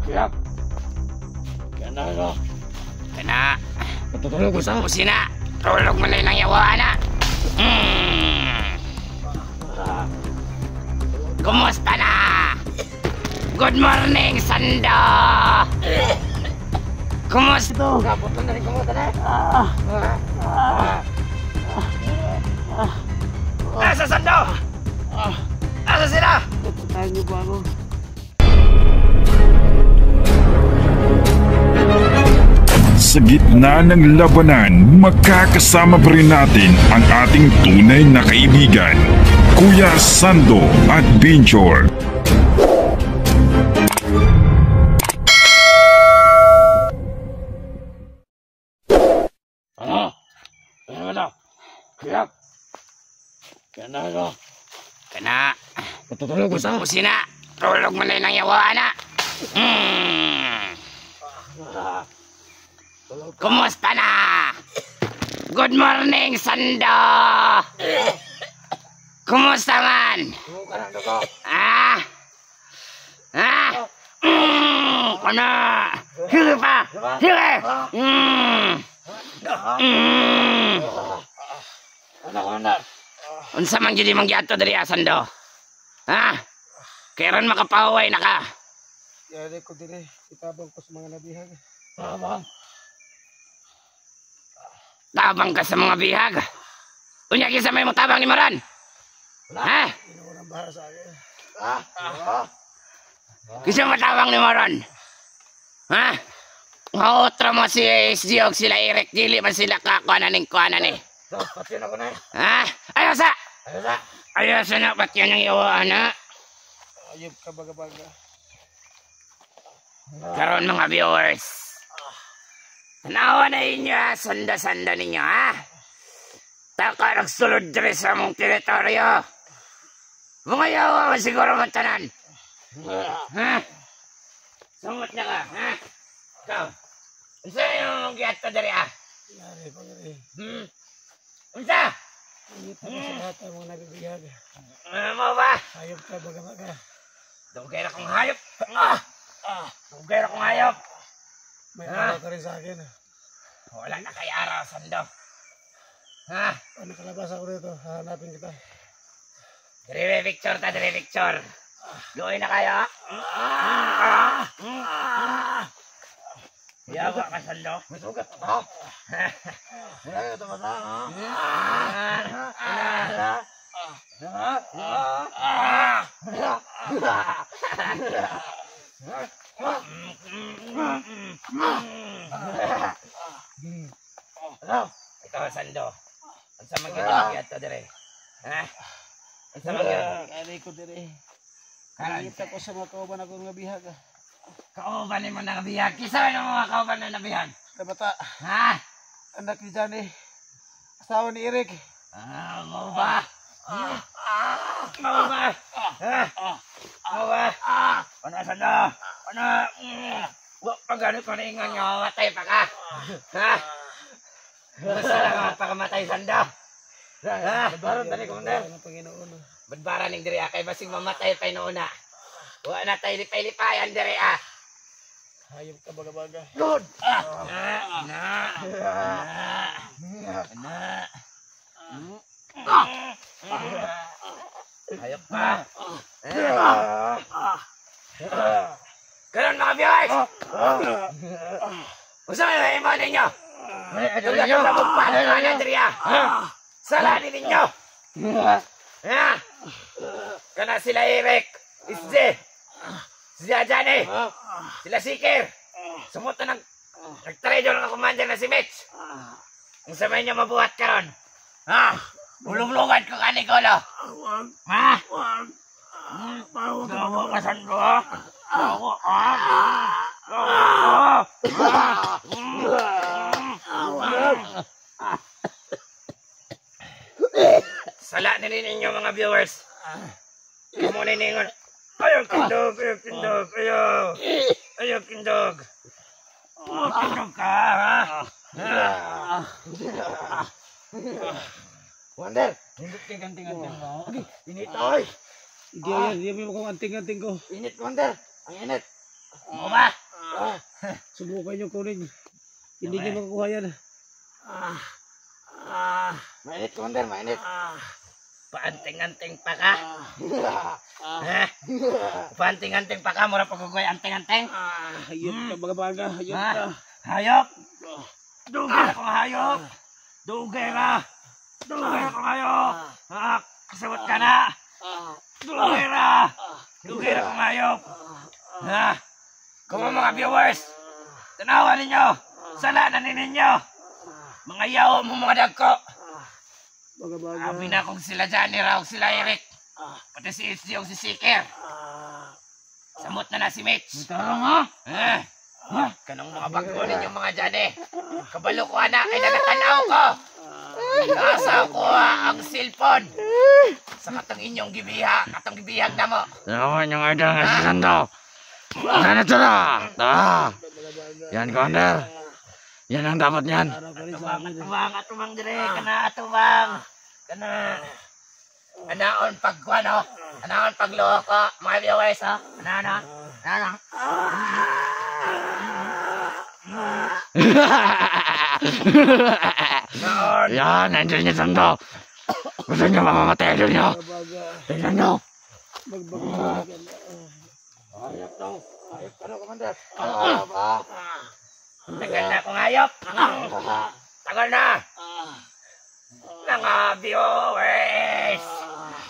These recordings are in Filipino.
Kaya na. Kana. Patutulog ko sa kusina. Tulog mo na lang yawa na. Kumusta na? Good morning, Sando! Kumusta? Kaputan na rin kumusta na. Asa, Sando? Asa sila? Tayo niyo ba ako? Sa gitna ng labanan, makakasama pa rin natin ang ating tunay na kaibigan, Kuya Sando at Binjor. Ano? Ano na? Kaya na. Kana. Patutulog ko sa kusina. Tulog mo na lang yawa na. Kumusta na? Good morning, Sando! Kumusta man? Ano? Sige pa! Sige! Ano? Unsa man gyud imong giadto diri, Sando? Kailan makapaway na ka? Yari ko dire, itabang ko sa mga nabihag. Tabang ka sa mga bihag. Unya kisa may mo tabang ni Maran. Inuunang bahara sa akin. Kisa matabang ni Maran. Nga otra mo si SG og sila Eric, dili man sila kakuanan ni. Pati na ko na. Ayosa! Ayosa na, ba't yan ang iwaan na? Ayub ka baga-baga. Karon mga viewers. Tanawa na inyo, sanda-sanda ninyo, Taka nagsulod diri sa mong teritoryo. Mga yawa man siguro matanan. Sungot na ka, Ikaw, unsa yung mong giato diri, Yari ko dire. Unsa? Ayub ka sa lahat ng mga nabibihag. Mo ba? Ayub ka baga-baga. Dugay na kong hayop. Dugay na kong hayop. May araw ka rin sa akin. Wala na kay araw, Sando. Pag nakalabas ako dito, hahanapin kita. Dire picture. Gawin na kayo. Yawa ka, Sando. May sugat na tao. Wala ka ito mata, Ito, Sando. Ang sa mga ito dire. Ang sa mga Yari ko dire. Nakita ko sa mga kauban ako ng bihag. kauban ni mo na nabihag. Kisa yung mga kauban na nabihag. Na bata, anak ni Johnny. Asawa ni Eric. Mau ba? Mau ba? Ano, Sando? Ano? Huwag pa gano'n ko na ingon nyo, matay pa ka. Gusto lang pakamatay, Sando. Badbaran tani ko na. Ang Panginoon. Badbaran ng diri kay basing mamatay pa noona. Wa na tayo lipay-lipayan diri Hayop ka baga-baga. Good. Hayop pa. Karon mga viewers. Usa may imo ninyo. Tulad ng labugpan na diri Sala ninyo. Kana sila Eric, Isje, sila Johnny, sila Sikir. Sumot na nag-trade ng commander na si Mitch. Ang sabay niya mabuhat karon. Ulong-lungan ko ka, Nicolo. Wag. Gawa ka, Sando, Sala na rin ninyo mga viewers. Kamu na ningon. Ayaw kindog. Ayaw kindog ka, Wonder, hindot kang ganting-ganting mo. Init ay. Hindi mo kong anting-anting ko. Init, Wonder. Ang init. Mo ba? Subukan nyo kunin. Hindi nyo makukuha yan. Mainit, Commander, mainit. Paanting-anting pa ka? Ha? Paanting-anting pa ka? Mura pagkugoy anting-anting? Hayop ka mga baga. Hayop Ha? ka. Hayop? Dugay akong hayop! Dugay ka! Dugay akong hayop! Ha? Kasawat ka na! Dugay ka! Dugay akong hayop! Ha? Kung mga viewers, tanawan ninyo! Salanan ninyo! Mga yaw mo mga dagko! Mga baga. Sabi na kung sila Johnny raw, sila Eric. Pati si Itzy yung si Seeker. Samot na si Mitch. Tarong ha? Kanong mga bago ninyong mga Johnny. Kabalo ko anak ay nagatanaw ko. Nasa ko ang cellphone. Sa katong inyong gibiha, katong gibihag na mo. Tanawan yung idol nga si Sando. Sana ito na. Yan, Commander. Yan ang dapat yan. Atubang dire, kana atubang. Kana. Anaon pagkuano, anaon pagloko, mga viewers ha. Ano. Noon. Yan, nandiyan niya Sando. Gusto niyo mamamatay idol niyo. Tingnan niyo. Hayop daw. Hayop ka na, Commander. Tagal na akong hayop. Tagal na. Mga viewers,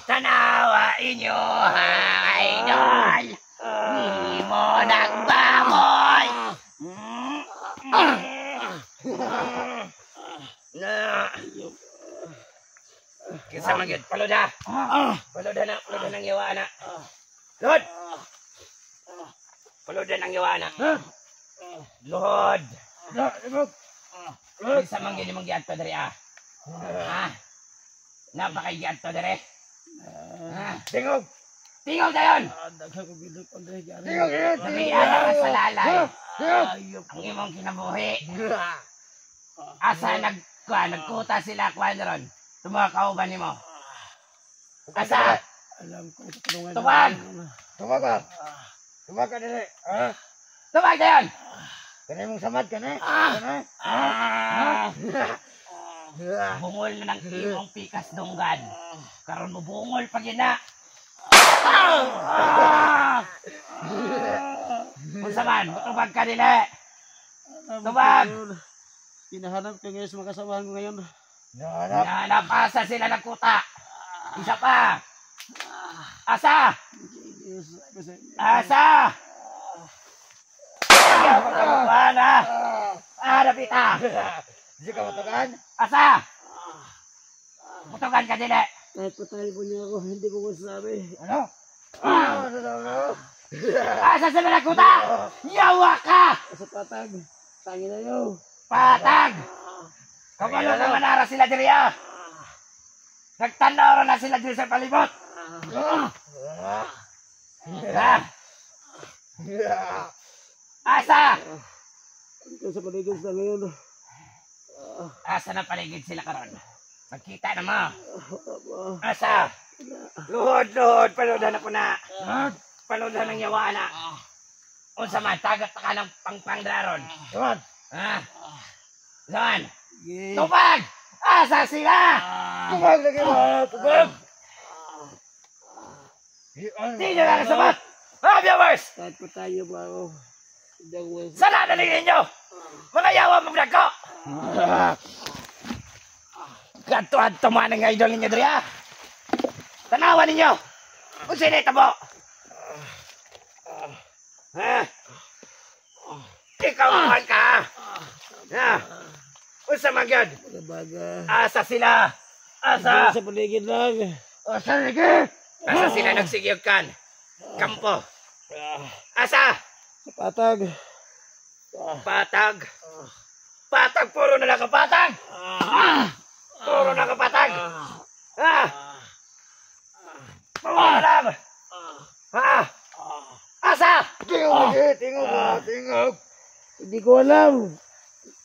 tanawa inyo ang idol. Hindi mo nagbaboy. Kinsa man gyud paluda. Paluda ng yawa na. Lord. Paluda ng yawa na. Lord. Kinsa man gyud imong giadto diri ah. Ha? Napakay giadto diri. Tingog. Tingog dayon. Tingog yun. Mamiyala ka sa lalay. Ang imong kinabuhi. Asa nagkuta sila kwan ron. Tumuha kauban nimo. Asa? Alam ko. Tulungan. Tubag! Tumag ka. Tumag ka dili. Tubag dayon. Kanay mong samad ka na. Bungol na ng imong pikas dunggan. Karon mo bungol pag ina. Unsa man, tubag ka dili. Tubag! Hinahanap ko ngayon sa mga kasamahan ko ngayon. Napasa sila ng kuta. Isa pa. Asa? Asa? Wala. Napita. Di ka matagaan? Asa? Mutugan ka dili. Kahit patay po niya ako, hindi ko masabi. Ano? Asa sa mga kuta? Yawa ka! Sa patag, tangin na yun. Patag! Kabalo na manara sila diri ah. Nagtanaw na sila diri sa palibot. Asa? Ito sa paligid sa ngayon. Asa na paligid sila karon? Magkita na mo. Asa? Luhod, paludan ako na. Paludan ng yawa na. Unsa man, tagat ka ng pangpangdraron. Tumag. Saan? Tupag! Asa sila? Tumag lagi mo. Tumag. Di nyo lang sabat! Mga viewers! Kahit patay ba ako, hindi ako masabi. Sana nalingin nyo! Mga yawa mong nagko! Ganto-anto man ang idol ninyo diri ah! Tanawan ninyo! Kung sino itabo! Ikaw naman ka! Unsa man gyud? Baga. Asa sila? Asa? Sa paligid lang. Asa sige? Asa sila nagsigyog kan? Kampo. Asa? Sa patag. Patag. Patag, puro na lang kapatag. Puro na kapatag. Puro na lang. Asa? Tingog lagi. Tingog. Hindi ko alam.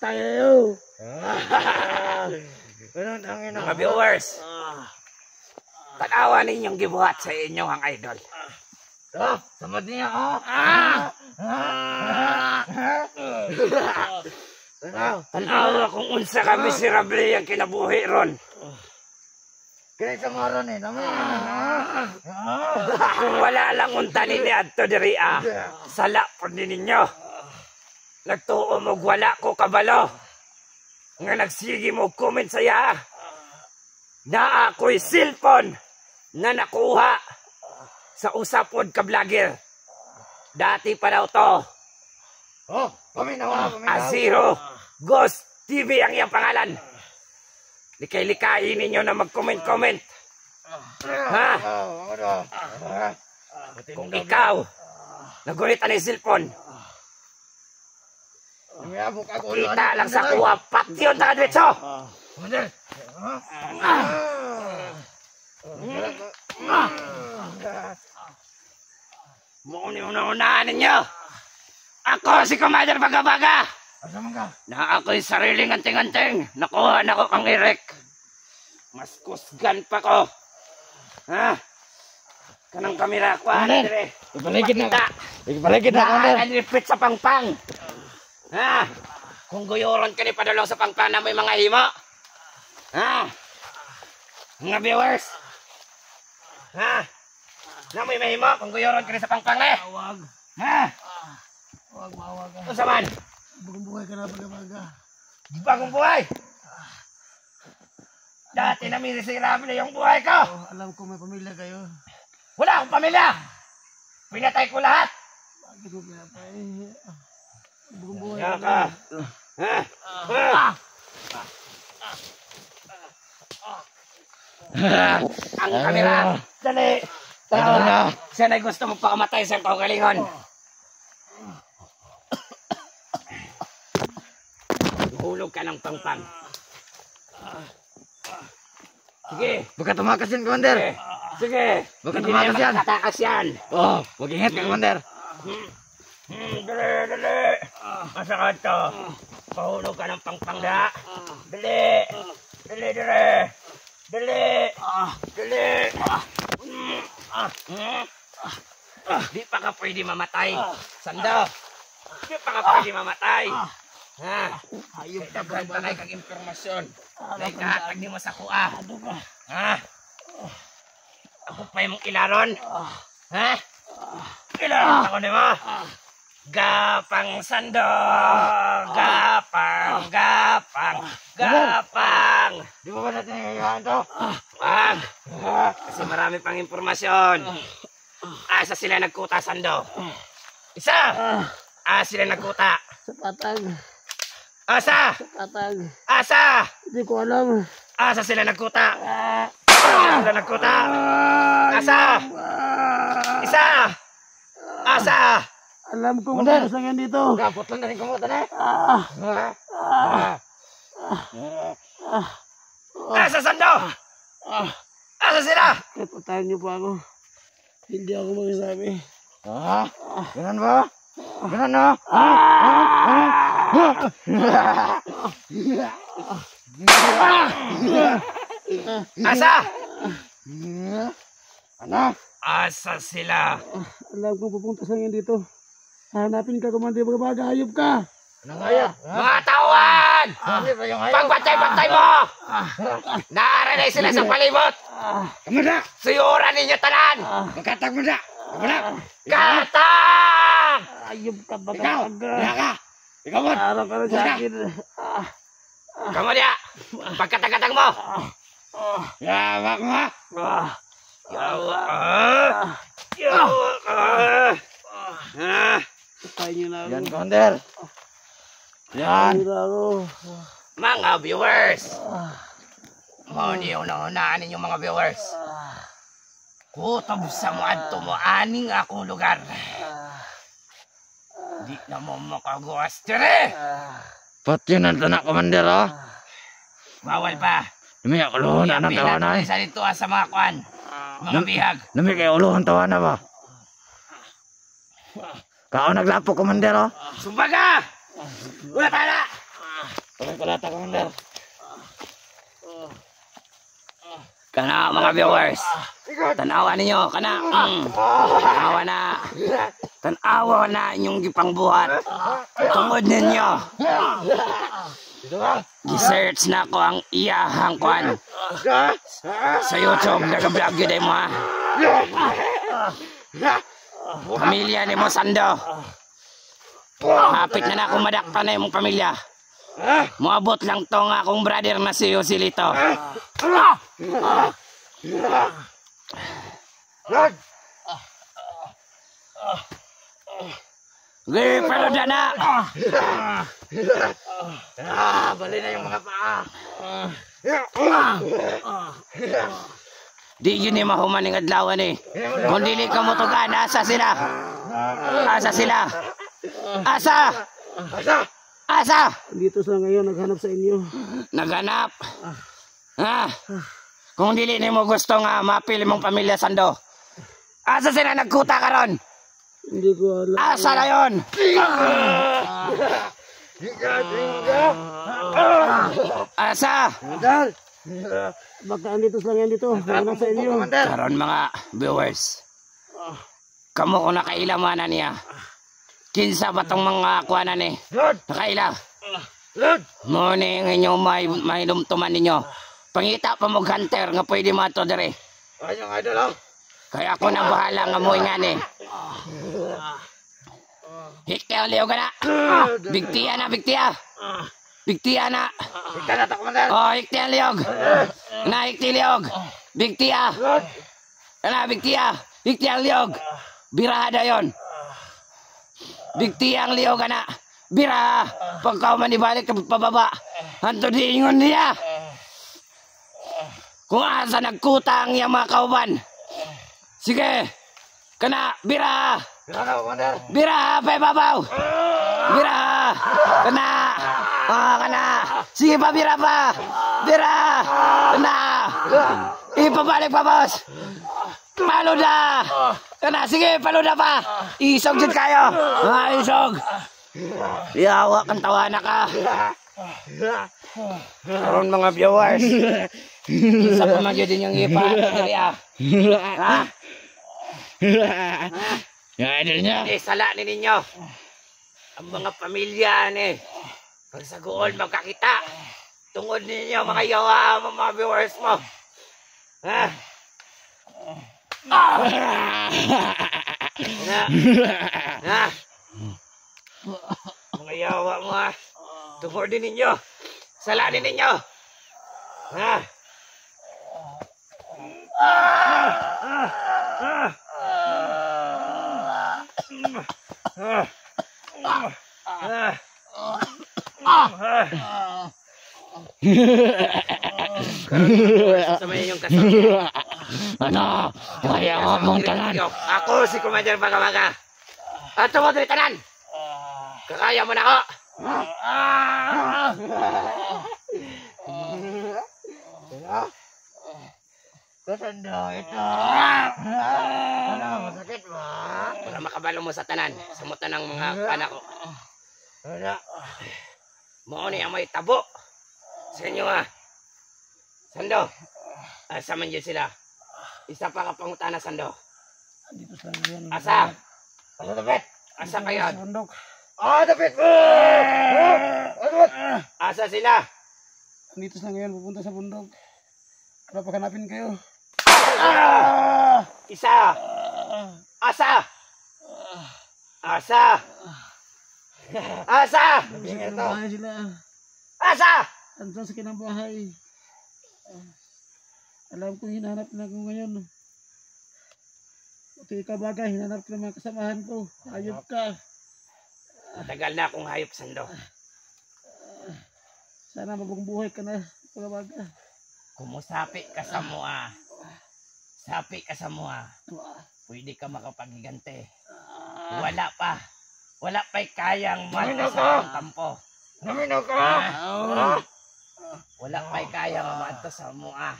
Tayo. Ganun ang ina. Mga viewers, tanawan ninyong gibuhat sa inyong ang idol. Samad niya, Tanawa kung unsa ka miserable ang kinabuhi ron. Kaya sa maron eh. Kung wala lang unta ni adto diri sala po ninyo. Nagtuo mo wala ko kabalo. Nga nagsigi mo comment saya. Na ako'y cellphone na nakuha sa usapod ka vlogger. Dati pa daw to. Paminaw. Azero Ghost TV ang iyang pangalan. Likay-likayin ninyo na mag-comment-comment. Ha? Kung ikaw nagulitan ng cellphone, kita lang sa kuha, pati yun na kadwetso. Muna ninyo. Ako si Commander Baga-Baga. Na ako'y sariling anting-anting. Nakuha na ko kang Eric. Mas kusgan pa ko. Ha? Kanang kamera ko. Ipaligid na, Commander. Nakalipit sa pangpang. Ha? Kung guyuron ka ni padulong sa pangpang na may mga himo. Ha? Mga viewers. Ha? Na may mahimo kung guyuron ka ni sa pangpang eh. Ha? Wag. Ano saman? Bagong buhay ka na, Baga-Baga. Bagong buhay. Dati na minisirami na yung buhay ko. Alam ko may pamilya kayo. Wala akong pamilya. Pinatay ko lahat. Bakit mo pinatay? Bagong buhay Kaya ka na. Ang kamera. Dali. Siya na gusto mo pakamatay sa kaugalingon. Hulog ka ng pangpang. Sige. Baka tumakas yan, Commander. Sige. Baka Hindi tumakas na yan. makatakas yan. Wag ingat ka, Commander. Dali. Masakad to. Pahulog ka ng pangpang da. Dali. Di pa ka pwede mamatay. Sando. Di pa ka pwede mamatay. Ha? Hayop ka ba na kang impormasyon? Dahil kahatag ni mo sa kuha. Ha? Ako pa yung ilaron? Ha? Ilaron ako ni mo? Gapang Sando! Gapang! Di ba natin nangyayaan to? Wag! Kasi marami pang impormasyon. Asa sila nagkuta, Sando? Isa! Sila nagkuta. Sa patag. Asa! Hindi ko alam. Asa sila nagkuta. Asa! Isa! Asa! Alam ko kung saan yan dito. Kapot lang na rin kumutan eh. Asa Sando! Asa sila? Patayin niyo pa ako. Hindi ako magsasabi. Ganun ba? Ganun na? Asa! Ano? Asa sila? Alam ko pupunta saan yan dito. Hanapin ka, Commander Baga-Baga. Hayop ka. Mga tawan! Pagbantay-bantay mo! Naaranay sila sa palibot! Kamanda! Suyuran ninyo tanan! Magkatag mo na! Kamanda! Katang! Hayop ka, Ikaw! Baga-Baga. Kaya ka! Ikaw mo! Araw ka na sa akin. Kamu dia! Pagkatag-katag mo! Yawa ko ha! Yawa ka! Patayin niyo na ako. Yan, Commander! Yan! Patayin na ako. Mga viewers! Una-unaan ninyo mga viewers. Kutob sa mo adto mo aning akong lugar. Di na mo makaguas dire. Pati yun ang tanak, Commander, ha? Bawal pa. Lami kayo uluhan na ng tawana, eh. Sa dito sa mga kwan. Mga bihag. Lami kayo uluhan tawana ba? Kao naglapo, Commander, ha? Sumbaga! Wala tala! Kamay palata, Commander. Kana mga viewers. Tanawa ninyo, kana. Tanawa na inyong gipangbuhat. Tungod ninyo. Gisearch na ko ang iyahang kwan. Sa YouTube, nag-vlog yun mo ha. Pamilya ni mo, Sando. Hapit na akong madakpan na yung pamilya. Moabot lang to nga akong brother na si Joselito. Gay, paluda na. Bali na yung mga paa. Di yun ni mahuman ng adlawan eh. Kung dili ka mutugan, asa sila? Asa sila? Asa? Dito sa ngayon, naghanap sa inyo. Naghanap? Kung dili ni mo gusto nga mapili mong pamilya, Sando. Asa sila nagkuta karon? Hindi ko alam. Asa na yun? Asa? Baka andito sa ngayon dito. Naghanap sa inyo. Karon mga viewers. Kamo ko nakailamanan niya. Kinsa ba tong mga kuwanan eh? Nakaila. Mo ni ang inyong may lumtuman ninyo. Pangita pa mo hunter nga pwede mato dire. Ayong idol. Kaya ako na bahala nga mo nga ni. Hikya uliw ka na. Bigtiya na, bigtiya. Bigtiya na. Hikta na, Commander. Oh, hiktiya liog. Na, hikti liog. Bigtiya. Na, bigtiya. Hiktiya liog. Birada yon. Bigtiya ang liog ka na. Bira. Pagka manibalik ka pababa. Hanto di ingon niya. Kung asa nagkutang yung mga kauban. Sige. Kana, bira. Bira, paibabaw. Bira. Kana. Kana. Sige pa, bira pa. Bira. Kana. Ipabalik pa, boss. Paluda. Kana, sige, paluda pa. Isog dyan kayo. Isog. Yawa kang tawa na ka. Karon mga viewers. Isa pa magyo din yung ipa. Ha? Idol niya. Sala ni ninyo. Ang mga pamilya ni. Pag sa gool magkakita. Tungod ninyo mga yawa mga viewers mo. Ha? Ha? Mga yawa mo ha. Tungod din ninyo. Sala ni ninyo. Ha? Sama yung kasama. Ano? Kaya ko mong tanan. Ako si Commander Baga-Baga. At tungod rin tanan. Kakaya mo na ako. Kasando ito. Ano, masakit ba? Para makabalo mo sa tanan. Sa muta ng mga panako. Wala. Mo ni ang may tabo. Sa inyo ha. Sando. Asa man yun sila. Isa pa ka pangutana, Sando. Dito sa ngayon. Asa? Asa dapat? Asa kayo? Sa bundok. Dapat! Asa sila? Dito sa ngayon, pupunta sa bundok. Para paghanapin kayo. Isa. Asa? Asa? Asa? Bahay sila. Asa? Andiyan sa kinabahay. Alam ko hinahanap na ako ngayon. Ito ikaw bagay, hinahanap ko ng mga kasamahan ko. Ayop ka. Matagal na akong hayop, Sando. Sana mabang buhay ka na, pagabaga. Kumusapi ka sa mua. Sapi ka sa mua. Pwede ka makapagigante. Wala pa. Wala pa'y kayang mata sa akong kampo. Namino ka! Wala pa'y kayang mata sa mua.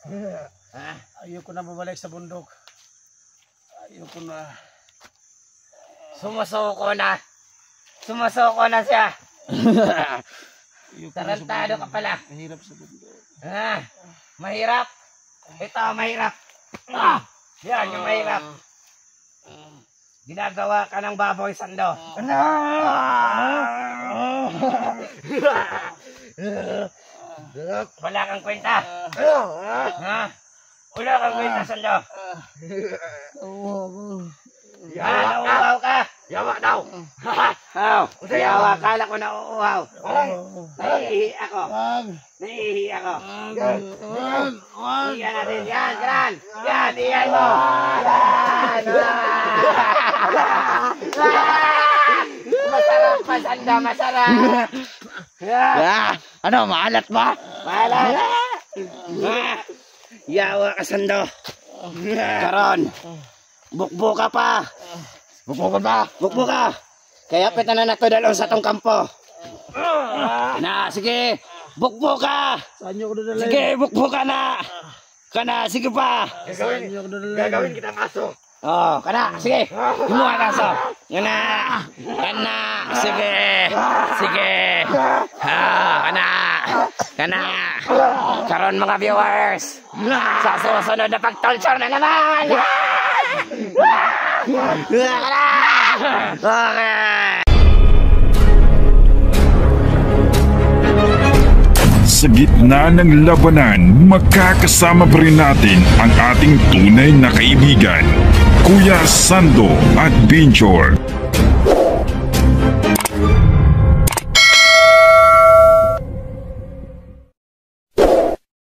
Ha? Ayoko na babalik sa bundok. Ayoko na. Sumusoko na. Sumusoko na siya. Ayoko na sa Tarantado ka bundok. pala. Mahirap sa bundok. Ha? Mahirap. Ito, mahirap. Yan, yung mahirap. Ginagawa ka ng baboy, Sando. Wala kang kwenta. Ha? Wala kang kwenta, Sando. Nauuhaw ka. Yawa daw. Yawa, kala ko nauuhaw. Naiihi ako. Naiihi ako. Iyan natin. Yan, yan. Yan, iyan mo. Masarap pa, Sando, masarap. Ano, maalat ba? Mahala. Yawa ka, Sando. Karon. Bukbuka pa. Bubukan ba? Bukbuka. Kaya pita na nato dalon sa tong kampo. Na, sige. Bukbuka. Saan nyo ko dadalhin? Sige, bukbuka na. Kana, sige pa. Gagawin kitang aso. Oh, kana, sige. Himuha ka so. Kana. Kana, sige. Sige. Kana. Kana. Karon mga viewers. Sa susunod na pag-torture na naman. Okay. Sa gitna ng labanan, makakasama pa rin natin ang ating tunay na kaibigan, Kuya Sando at Binchor.